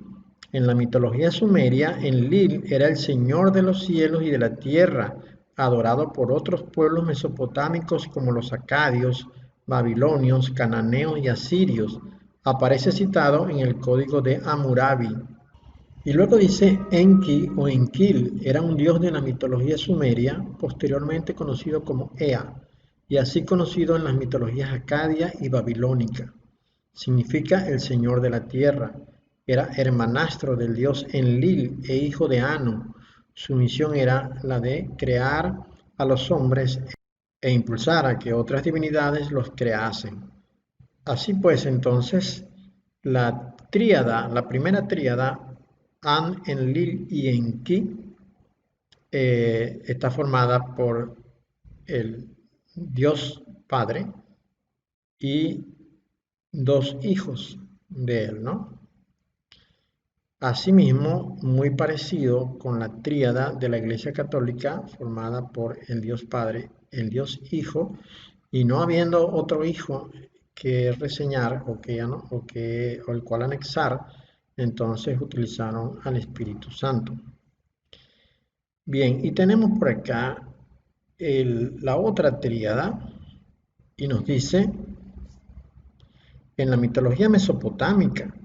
En la mitología sumeria, Enlil era el señor de los cielos y de la tierra, adorado por otros pueblos mesopotámicos como los acadios, babilonios, cananeos y asirios. Aparece citado en el código de Hammurabi. Y luego dice Enki o Enkil, era un dios de la mitología sumeria, posteriormente conocido como Ea, y así conocido en las mitologías acadia y babilónica. Significa el señor de la tierra. Era hermanastro del dios Enlil e hijo de Anu. Su misión era la de crear a los hombres e impulsar a que otras divinidades los creasen. Así pues, entonces, la primera tríada, An, Enlil y Enki, está formada por el Dios Padre y dos hijos de él, ¿no? Asimismo, muy parecido con la tríada de la Iglesia Católica, formada por el Dios Padre, el Dios Hijo, y no habiendo otro hijo que reseñar o el cual anexar, entonces utilizaron al Espíritu Santo. Bien, y tenemos por acá la otra tríada, y nos dice, en la mitología mesopotámica,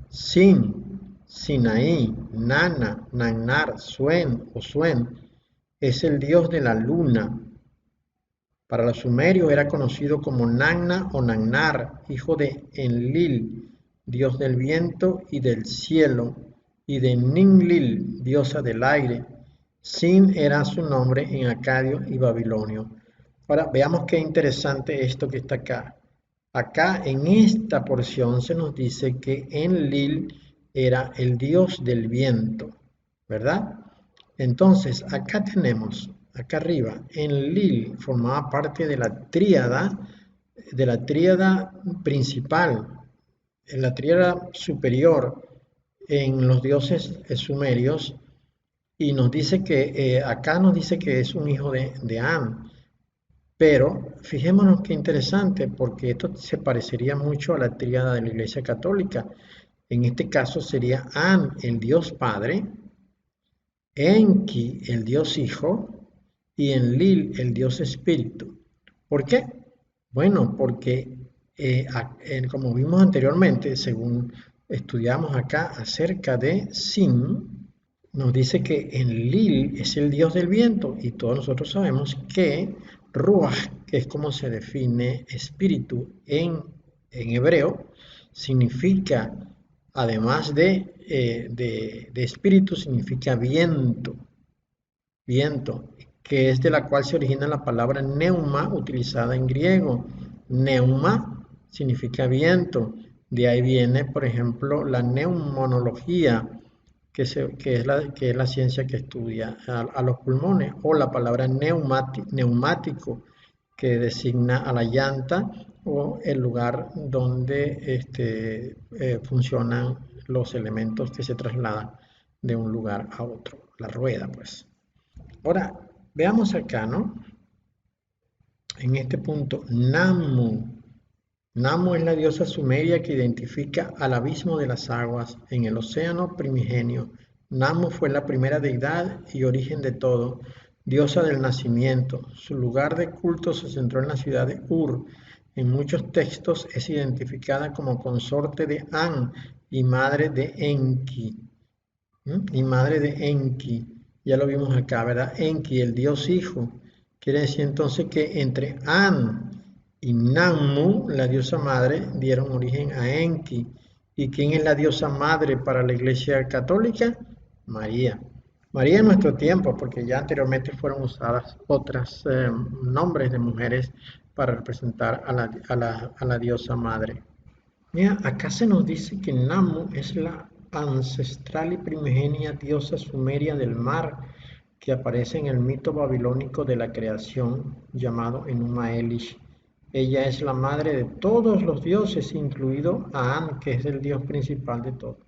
Sin, Sinaí, Nana, Nannar, Suen o Suen es el dios de la luna. Para los sumerios era conocido como Nanna o Nannar, hijo de Enlil, dios del viento y del cielo, y de Ninlil, diosa del aire. Sin era su nombre en acadio y babilonio. Ahora, veamos qué interesante esto que está acá. Acá en esta porción se nos dice que Enlil era el dios del viento, ¿verdad? Entonces, acá tenemos, acá arriba, Enlil formaba parte de la tríada principal, en la tríada superior en los dioses sumerios, y nos dice que acá nos dice que es un hijo de An. Pero fijémonos qué interesante, porque esto se parecería mucho a la tríada de la Iglesia Católica. En este caso sería An, el Dios Padre, Enki, el Dios Hijo, y Enlil, el Dios Espíritu. ¿Por qué? Bueno, porque como vimos anteriormente, según estudiamos acá acerca de Sin, nos dice que Enlil es el dios del viento y todos nosotros sabemos que Ruach, que es como se define espíritu en hebreo, significa, además de espíritu, significa viento, viento, que es de la cual se origina la palabra neuma utilizada en griego. Neuma significa viento. De ahí viene, por ejemplo, la neumonología, que es la ciencia que estudia a los pulmones, o la palabra neumático, que designa a la llanta o el lugar donde funcionan los elementos que se trasladan de un lugar a otro, la rueda, pues. Ahora, veamos acá, ¿no? En este punto, Namu. Namu es la diosa sumeria que identifica al abismo de las aguas en el océano primigenio. Namu fue la primera deidad y origen de todo, diosa del nacimiento. Su lugar de culto se centró en la ciudad de Ur. En muchos textos es identificada como consorte de An y madre de Enki. Y madre de Enki. Ya lo vimos acá, ¿verdad? Enki, el dios hijo. Quiere decir entonces que entre An y Nammu, la diosa madre, dieron origen a Enki. ¿Y quién es la diosa madre para la Iglesia Católica? María. María en nuestro tiempo, porque ya anteriormente fueron usadas otros nombres de mujeres para representar a la diosa madre. Mira, acá se nos dice que Namu es la ancestral y primigenia diosa sumeria del mar que aparece en el mito babilónico de la creación llamado Enuma Elish. Ella es la madre de todos los dioses, incluido An, que es el dios principal de todos.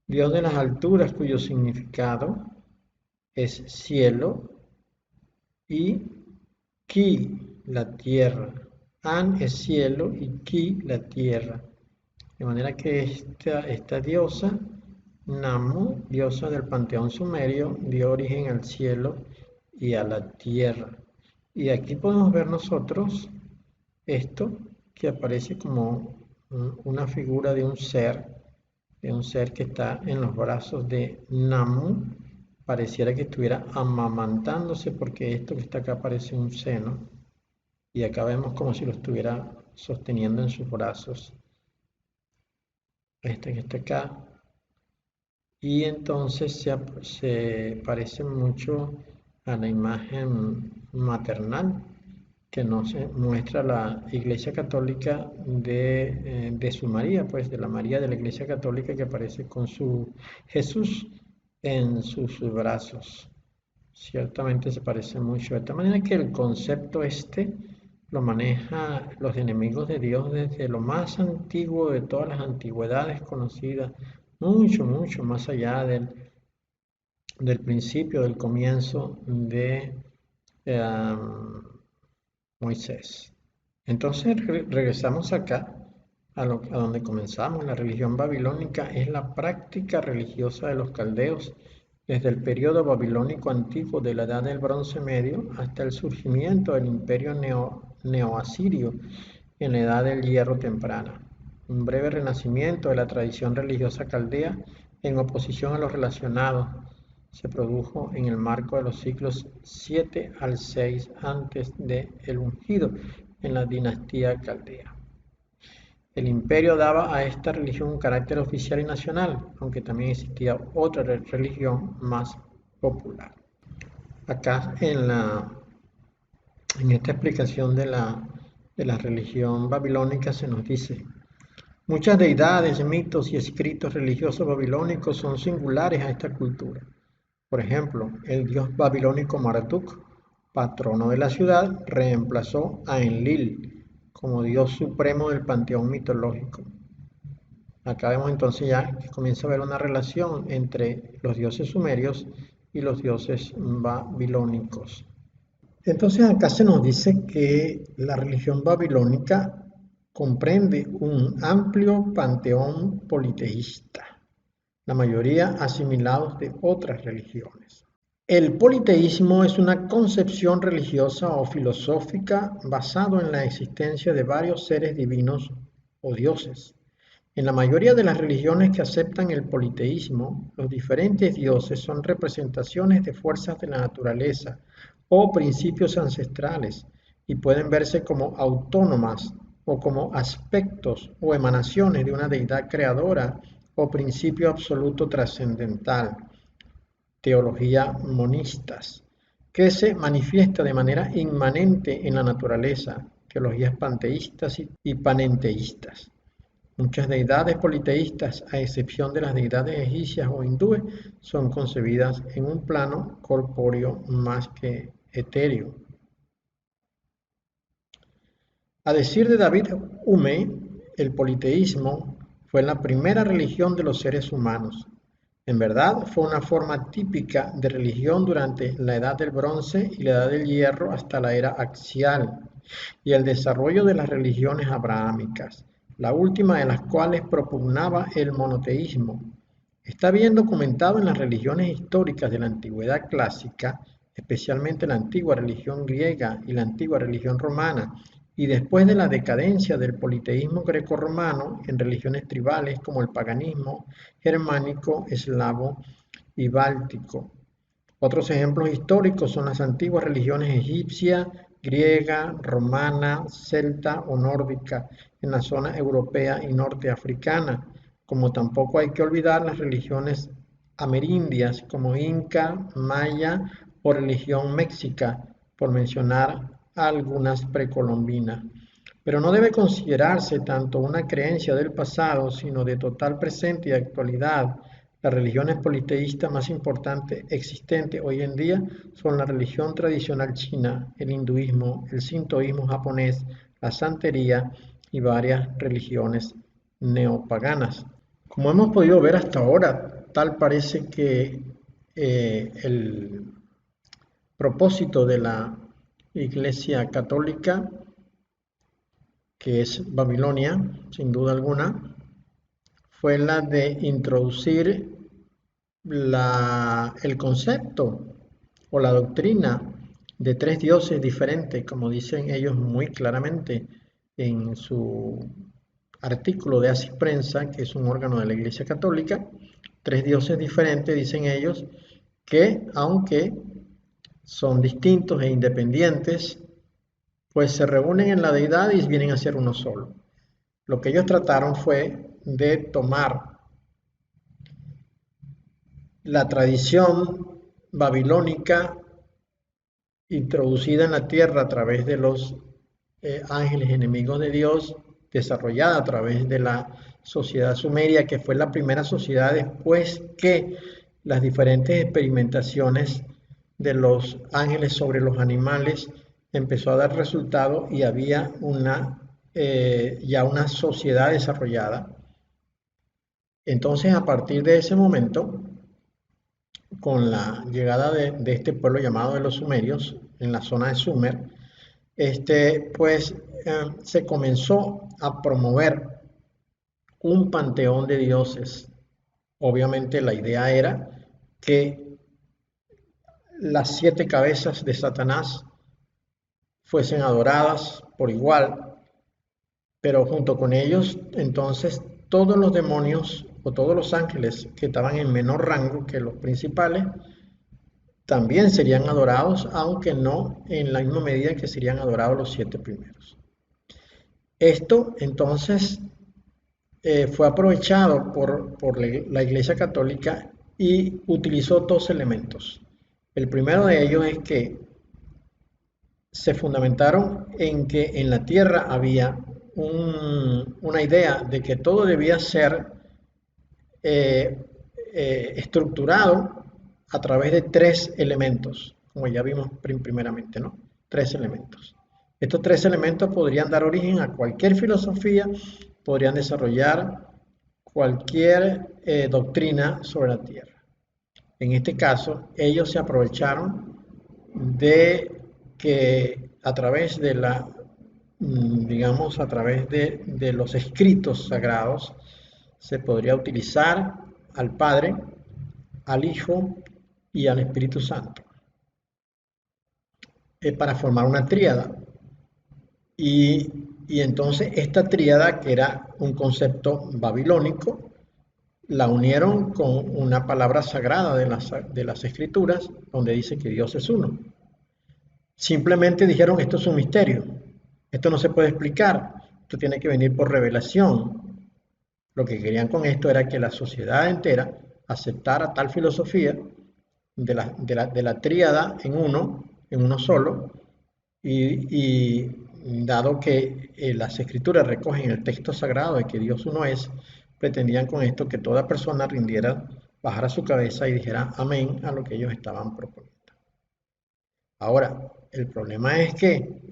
Dios de las alturas, cuyo significado es cielo, y Ki, la tierra. An es cielo y Ki, la tierra. De manera que esta diosa, Namu, diosa del panteón sumerio, dio origen al cielo y a la tierra. Y aquí podemos ver nosotros esto que aparece como una figura de un ser que está en los brazos de Namu. Pareciera que estuviera amamantándose porque esto que está acá parece un seno. Y acá vemos como si lo estuviera sosteniendo en sus brazos. Este que está acá. Y entonces se parece mucho a la imagen maternal que nos muestra la Iglesia Católica de su María, pues de la María de la Iglesia Católica que aparece con su Jesús en sus brazos. Ciertamente se parece mucho, de tal manera que el concepto lo maneja los enemigos de Dios desde lo más antiguo de todas las antigüedades conocidas, mucho, mucho más allá del principio, del comienzo de eh, Moisés. Entonces regresamos acá a donde comenzamos. La religión babilónica es la práctica religiosa de los caldeos desde el periodo babilónico antiguo de la Edad del Bronce Medio hasta el surgimiento del imperio neoasirio en la Edad del Hierro temprana. Un breve renacimiento de la tradición religiosa caldea en oposición a lo relacionado se produjo en el marco de los siglos 7 al 6 antes de el ungido en la dinastía caldea. El imperio daba a esta religión un carácter oficial y nacional, aunque también existía otra religión más popular. Acá En esta explicación de la religión babilónica se nos dice: muchas deidades, mitos y escritos religiosos babilónicos son singulares a esta cultura. Por ejemplo, el dios babilónico Marduk, patrono de la ciudad, reemplazó a Enlil como dios supremo del panteón mitológico. Acá vemos entonces ya que comienza a haber una relación entre los dioses sumerios y los dioses babilónicos. Entonces acá se nos dice que la religión babilónica comprende un amplio panteón politeísta, la mayoría asimilados de otras religiones. El politeísmo es una concepción religiosa o filosófica basado en la existencia de varios seres divinos o dioses. En la mayoría de las religiones que aceptan el politeísmo, los diferentes dioses son representaciones de fuerzas de la naturaleza o principios ancestrales y pueden verse como autónomas o como aspectos o emanaciones de una deidad creadora o principio absoluto trascendental, teología monistas, que se manifiesta de manera inmanente en la naturaleza, teologías panteístas y panenteístas. Muchas deidades politeístas, a excepción de las deidades egipcias o hindúes, son concebidas en un plano corpóreo más que etéreo. A decir de David Hume, el politeísmo fue la primera religión de los seres humanos. En verdad, fue una forma típica de religión durante la Edad del Bronce y la Edad del Hierro hasta la era axial y el desarrollo de las religiones abrahámicas, la última de las cuales propugnaba el monoteísmo. Está bien documentado en las religiones históricas de la antigüedad clásica, especialmente la antigua religión griega y la antigua religión romana, y después de la decadencia del politeísmo grecorromano en religiones tribales como el paganismo germánico, eslavo y báltico. Otros ejemplos históricos son las antiguas religiones egipcia, griega, romana, celta o nórdica en la zona europea y norteafricana, como tampoco hay que olvidar las religiones amerindias como inca, maya o religión mexica, por mencionar algunas precolombinas. Pero no debe considerarse tanto una creencia del pasado, sino de total presente y actualidad. Las religiones politeístas más importantes existentes hoy en día son la religión tradicional china, el hinduismo, el sintoísmo japonés, la santería y varias religiones neopaganas. Como hemos podido ver hasta ahora, tal parece que el propósito de la Iglesia Católica, que es Babilonia, sin duda alguna, fue la de introducir el concepto o la doctrina de tres dioses diferentes, como dicen ellos muy claramente en su artículo de Asis Prensa, que es un órgano de la Iglesia Católica. Tres dioses diferentes, dicen ellos, que aunque son distintos e independientes, pues se reúnen en la deidad y vienen a ser uno solo. Lo que ellos trataron fue de tomar la tradición babilónica introducida en la tierra a través de los ángeles enemigos de Dios, desarrollada a través de la sociedad sumeria, que fue la primera sociedad después que las diferentes experimentaciones de los ángeles sobre los animales empezó a dar resultado y había ya una sociedad desarrollada. Entonces, a partir de ese momento, con la llegada de este pueblo llamado de los sumerios, en la zona de Sumer, pues se comenzó a promover un panteón de dioses. Obviamente la idea era que las 7 cabezas de Satanás fuesen adoradas por igual, pero junto con ellos entonces todos los demonios o todos los ángeles que estaban en menor rango que los principales también serían adorados, aunque no en la misma medida que serían adorados los 7 primeros. Esto entonces fue aprovechado por la Iglesia Católica y utilizó 2 elementos. El primero de ellos es que se fundamentaron en que en la Tierra había una idea de que todo debía ser eh, estructurado a través de tres elementos, como ya vimos primeramente, ¿no? Tres elementos. Estos tres elementos podrían dar origen a cualquier filosofía, podrían desarrollar cualquier doctrina sobre la Tierra. En este caso, ellos se aprovecharon de que a través de digamos, a través de los escritos sagrados, se podría utilizar al Padre, al Hijo y al Espíritu Santo para formar una tríada. Y entonces esta tríada, que era un concepto babilónico, la unieron con una palabra sagrada de las Escrituras, donde dice que Dios es uno. Simplemente dijeron, esto es un misterio, esto no se puede explicar, esto tiene que venir por revelación. Lo que querían con esto era que la sociedad entera aceptara tal filosofía de la tríada en uno solo, y dado que las escrituras recogen el texto sagrado de que Dios uno es, pretendían con esto que toda persona rindiera, bajara su cabeza y dijera amén a lo que ellos estaban proponiendo. Ahora, el problema es que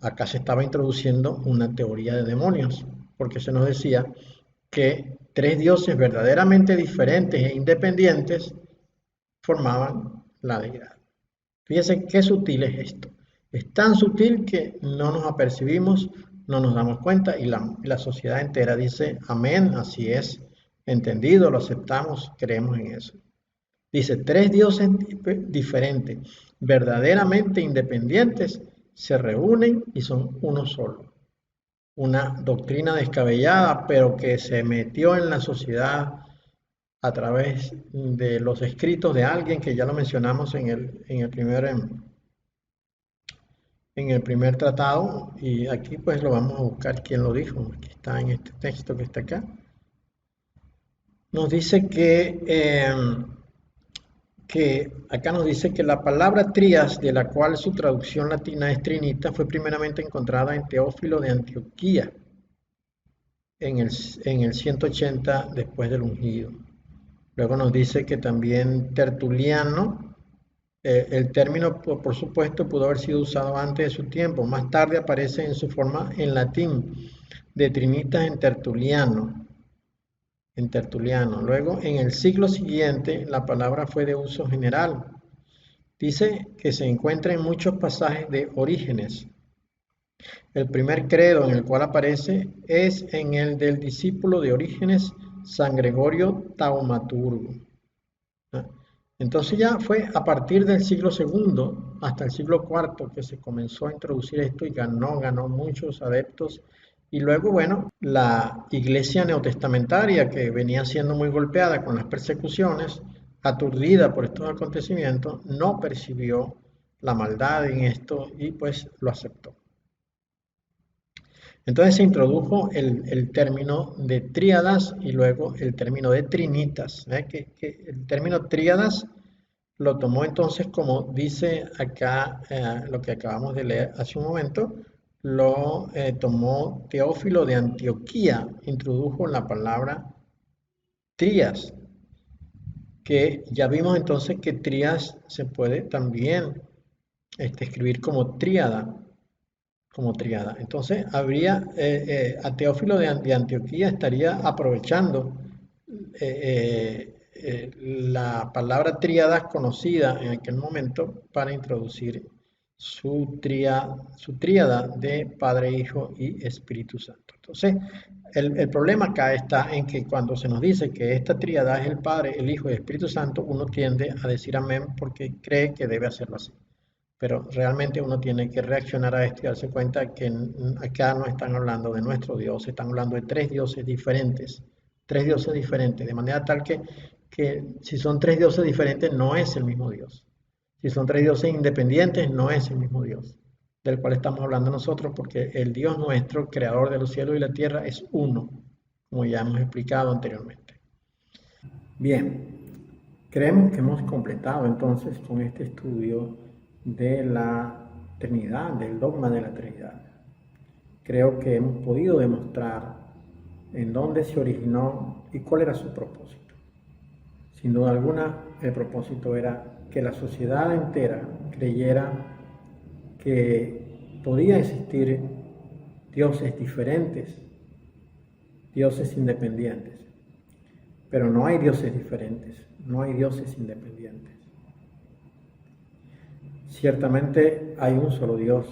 acá se estaba introduciendo una teoría de demonios, porque se nos decía que tres dioses verdaderamente diferentes e independientes formaban la deidad. Fíjense qué sutil es esto. Es tan sutil que no nos apercibimos, no nos damos cuenta, y la sociedad entera dice, amén, así es, entendido, lo aceptamos, creemos en eso. Dice, tres dioses diferentes, verdaderamente independientes, se reúnen y son uno solo. Una doctrina descabellada, pero que se metió en la sociedad a través de los escritos de alguien que ya lo mencionamos en el primer tratado, y aquí pues lo vamos a buscar quién lo dijo. Aquí está en este texto que está acá. Nos dice que acá nos dice que la palabra trías, de la cual su traducción latina es trinita, fue primeramente encontrada en Teófilo de Antioquía en el 180 después del ungido. Luego nos dice que también Tertuliano, el término por supuesto pudo haber sido usado antes de su tiempo, más tarde aparece en su forma en latín, de trinitas en Tertuliano. Luego, en el siglo siguiente, la palabra fue de uso general. Dice que se encuentra en muchos pasajes de Orígenes. El primer credo en el cual aparece es en el del discípulo de Orígenes, San Gregorio Taumaturgo. Entonces ya fue a partir del siglo segundo hasta el siglo cuarto que se comenzó a introducir esto y ganó muchos adeptos. Y luego, bueno, la iglesia neotestamentaria, que venía siendo muy golpeada con las persecuciones, aturdida por estos acontecimientos, no percibió la maldad en esto y pues lo aceptó. Entonces se introdujo el término de tríadas y luego el término de trinitas. Que el término tríadas lo tomó entonces, como dice acá lo que acabamos de leer hace un momento, lo tomó Teófilo de Antioquía, introdujo la palabra trías, que ya vimos entonces que trías se puede también escribir como tríada. Entonces, a Teófilo de Antioquía estaría aprovechando la palabra tríadas conocida en aquel momento para introducir su tríada de Padre, Hijo y Espíritu Santo. Entonces, el problema acá está en que cuando se nos dice que esta tríada es el Padre, el Hijo y el Espíritu Santo, uno tiende a decir amén porque cree que debe hacerlo así. Pero realmente uno tiene que reaccionar a esto y darse cuenta que acá no están hablando de nuestro Dios, están hablando de tres dioses diferentes, de manera tal que si son tres dioses diferentes no es el mismo Dios. Si son tres dioses independientes no es el mismo Dios del cual estamos hablando nosotros, porque el Dios nuestro, creador de los cielos y la tierra, es uno, como ya hemos explicado anteriormente. Bien, creemos que hemos completado entonces con este estudio de la Trinidad, del dogma de la Trinidad. Creo que hemos podido demostrar en dónde se originó y cuál era su propósito. Sin duda alguna, el propósito era que la sociedad entera creyera que podía existir dioses diferentes, dioses independientes. Pero no hay dioses diferentes, no hay dioses independientes. Ciertamente hay un solo Dios,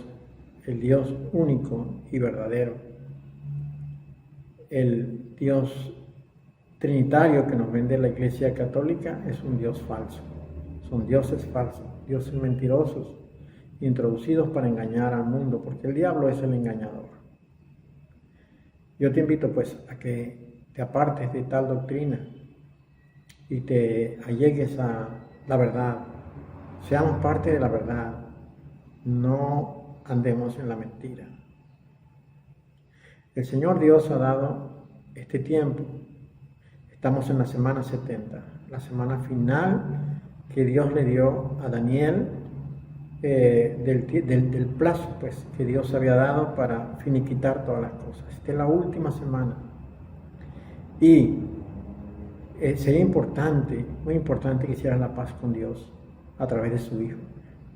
el Dios único y verdadero, el Dios trinitario que nos vende la Iglesia Católica es un Dios falso, son dioses falsos, dioses mentirosos, introducidos para engañar al mundo, porque el diablo es el engañador. Yo te invito pues a que te apartes de tal doctrina y te allegues a la verdad, seamos parte de la verdad, no andemos en la mentira. El Señor Dios ha dado este tiempo. Estamos en la semana 70, la semana final que Dios le dio a Daniel del plazo pues, que Dios había dado para finiquitar todas las cosas. Esta es la última semana. Y sería importante, muy importante que hicieras la paz con Dios a través de su Hijo.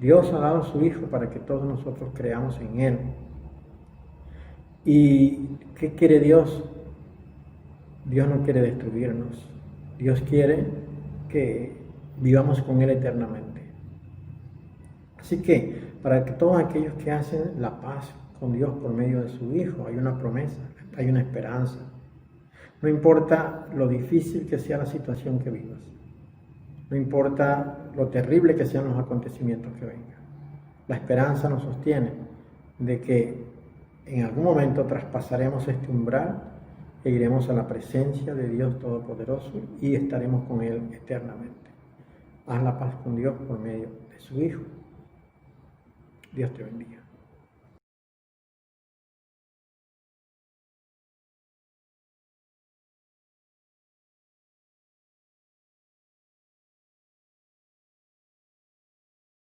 Dios ha dado a su Hijo para que todos nosotros creamos en Él. ¿Y qué quiere Dios? Dios no quiere destruirnos. Dios quiere que vivamos con Él eternamente. Así que para que todos aquellos que hacen la paz con Dios por medio de su Hijo, hay una promesa, hay una esperanza. No importa lo difícil que sea la situación que vivas. No importa lo terrible que sean los acontecimientos que vengan. La esperanza nos sostiene de que en algún momento traspasaremos este umbral e iremos a la presencia de Dios Todopoderoso y estaremos con Él eternamente. Haz la paz con Dios por medio de su Hijo. Dios te bendiga.